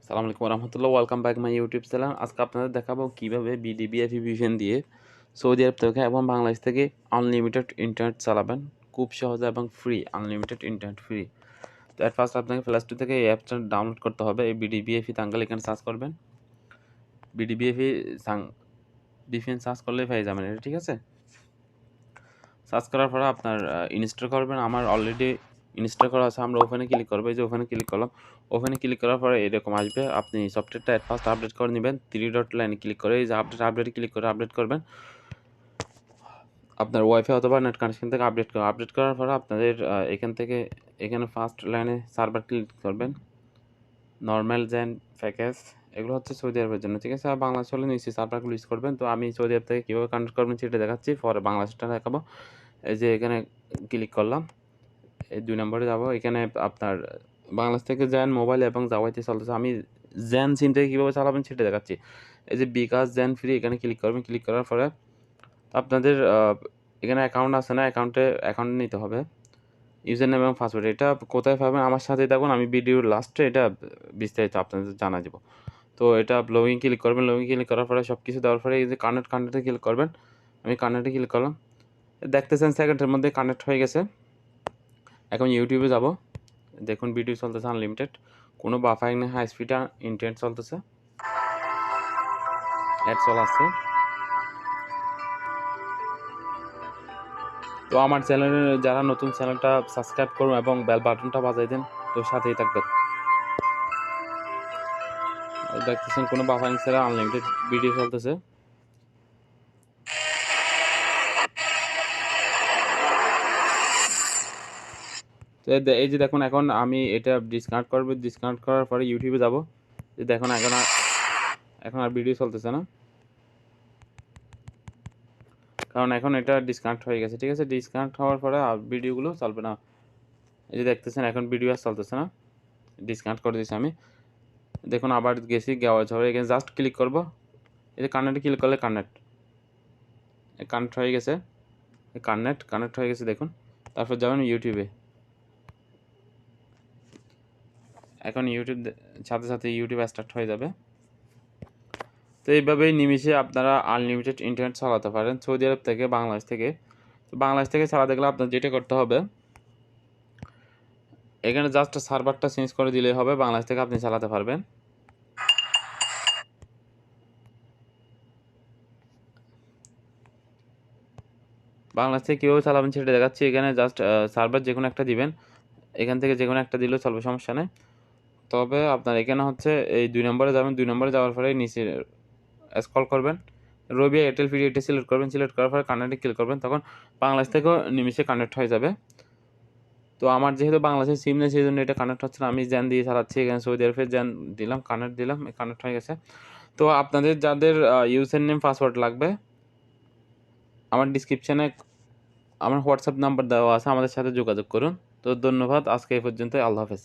আসসালামু আলাইকুম রহমতুল্লাহ, welcome back my YouTube channel. আজকে আপনাদের দেখাবো কীভাবে বিডিবিএফি ভিশন দিয়ে সৌদি আরব থেকে এবং বাংলাদেশ থেকে আনলিমিটেড ইন্টারনেট চালাবেন খুব সহজে এবং ফ্রি। Unlimited internet free. তো অ্যাট ফার্স্ট আপনাকে প্লে স্টোর থেকে এই অ্যাপটা ডাউনলোড করতে হবে। এই বিডিবিএফি তাঙ্গাল এখানে সার্চ করবেন। বিডিবিএফি ভিপিএন সার্চ করলেই পেয়ে যাবেন এটা, ঠিক আছে। সার্চ করার পরে আপনার ইনস্টল করবেন। আমার অলরেডি ইনস্টল করা আছে। আমরা ওখানে ক্লিক করবো। এই যে ওখানে ক্লিক করলাম। ওখানে ক্লিক করার পরে এরকম আসবে। আপনি সফটওয়্যারটা অ্যাট ফার্স্ট আপডেট করে নেবেন। 3 ডট লাইনে ক্লিক করে এই যে আপডেটে ক্লিক করে আপডেট করবেন। আপনার ওয়াইফাই অথবা নেট কানেকশন থেকে আপডেট করার পরে আপনাদের এখানে ফার্স্ট লাইনে সার্ভার ক্লিক করবেন। নর্মাল জেন প্যাকেজ এগুলো হচ্ছে সৌদি আরবের জন্য, ঠিক আছে। আর বাংলাদেশ হলে নিশ্চয়ই সার্ভারগুলো ইউজ করবেন। তো আমি সৌদি আরব থেকে কীভাবে কানেক্ট করবেন সেটা দেখাচ্ছি, পরে বাংলাদেশটা দেখাবো। এই যে এখানে ক্লিক করলাম। এই 2 নম্বরে যাব। এখানে আপনার বাংলাদেশ থেকে জেন মোবাইল এবং জাওয়াইতে চলতেছে। আমি জেন সিম থেকে কীভাবে চালাবেন সেটা দেখাচ্ছি। এই যে বিকাশ জেন ফ্রি এখানে ক্লিক করবেন। ক্লিক করার পরে আপনাদের এখানে অ্যাকাউন্ট আছে না, অ্যাকাউন্ট নিতে হবে। ইউজার নেম এবং পাসওয়ার্ড এটা কোথায় পাবেন আমার সাথে থাকুন, আমি ভিডিওর লাস্টে এটা বিস্তারিত আপনাদের জানা দেবো। তো এটা লগইন ক্লিক করবেন। লগইন ক্লিক করার পরে সব কিছু দেওয়ার পরে এই যে কানেক্টে ক্লিক করবেন। আমি কানেক্টে ক্লিক করলাম। দেখতেছেন সেকেন্ডের মধ্যে কানেক্ট হয়ে গেছে। এখন ইউটিউবে যাব। দেখুন ভিডিও চলতেছে আনলিমিটেড, কোনো বাফারিং নেই, হাই স্পিড ইন্টারনেট চলতেছে, অ্যাড চলাচ্ছে। তো আমার চ্যানেলে যারা নতুন, চ্যানেলটা সাবস্ক্রাইব করুন এবং বেল বাটনটা বাজাই দেন, তো সাথেই থাকবেন। দেখতেছেন কোনো বাফারিং ছাড়া আনলিমিটেড ভিডিও চলতেছে। তো এই যে দেখুন, এখন আমি এটা ডিসকানেক্ট করবো। ডিসকানেক্ট করার পরে ইউটিউবে যাব। যে দেখুন এখন আর ভিডিও চলতেছে না, কারণ এখন এটা ডিসকানেক্ট হয়ে গেছে, ঠিক আছে। ডিসকানেক্ট হওয়ার পরে আর ভিডিওগুলো চলবে না। এই যে দেখতেছেন এখন ভিডিও আর চলতেছে না, ডিসকানেক্ট করে দিয়েছি আমি। দেখুন আবার গেছি যাওয়ার এখানে জাস্ট ক্লিক করব। এই যে কানেক্টে ক্লিক করলে কানেক্ট হয়ে গেছে। কানেক্ট হয়ে গেছে দেখুন। তারপর যাবেন ইউটিউবে। এখন সাথে সাথে ইউটিউব স্টার্ট হয়ে যাবে। তো এইভাবেই নিমিষে আপনারা আনলিমিটেড ইন্টারনেট চালাতে পারেন সৌদি আরব থেকে, বাংলাদেশ থেকে। তো বাংলাদেশ থেকে চালাতে গেলে আপনার যেটা করতে হবে, এখানে জাস্ট সার্ভারটা চেঞ্জ করে দিলেই হবে, বাংলাদেশ থেকে আপনি চালাতে পারবেন। বাংলাদেশ থেকে কীভাবে চালাবেন সেটা দেখাচ্ছি। এখানে জাস্ট সার্ভার যে কোনো একটা দিবেন। এখান থেকে যে কোনো একটা দিলেও চলবে, সমস্যা নেই। তবে আপনার এখানে হচ্ছে এই 2 নম্বরে যাবেন। 2 নম্বরে যাওয়ার পরে নিচে স্ক্রল করবেন। রবি এয়ারটেল ফ্রি এটা সিলেক্ট করবেন। সিলেক্ট করার পরে কানেক্টে ক্লিক করবেন। তখন বাংলাদেশ থেকেও নিমিষে কানেক্ট হয়ে যাবে। তো আমার যেহেতু বাংলাদেশের সিম নেই, সেই জন্য এটা কানেক্ট হচ্ছে না। আমি জ্যান দিয়ে চালাচ্ছি। এখানে সৌদি আরবের জ্যান দিলাম, কানেক্ট হয়ে গেছে। তো আপনাদের যাদের ইউজার নেম পাসওয়ার্ড লাগবে, আমার ডিসক্রিপশানে আমার হোয়াটসঅ্যাপ নাম্বার দেওয়া আছে, আমাদের সাথে যোগাযোগ করুন। তো ধন্যবাদ, আজকে এই পর্যন্ত। আল্লাহ হাফেজ।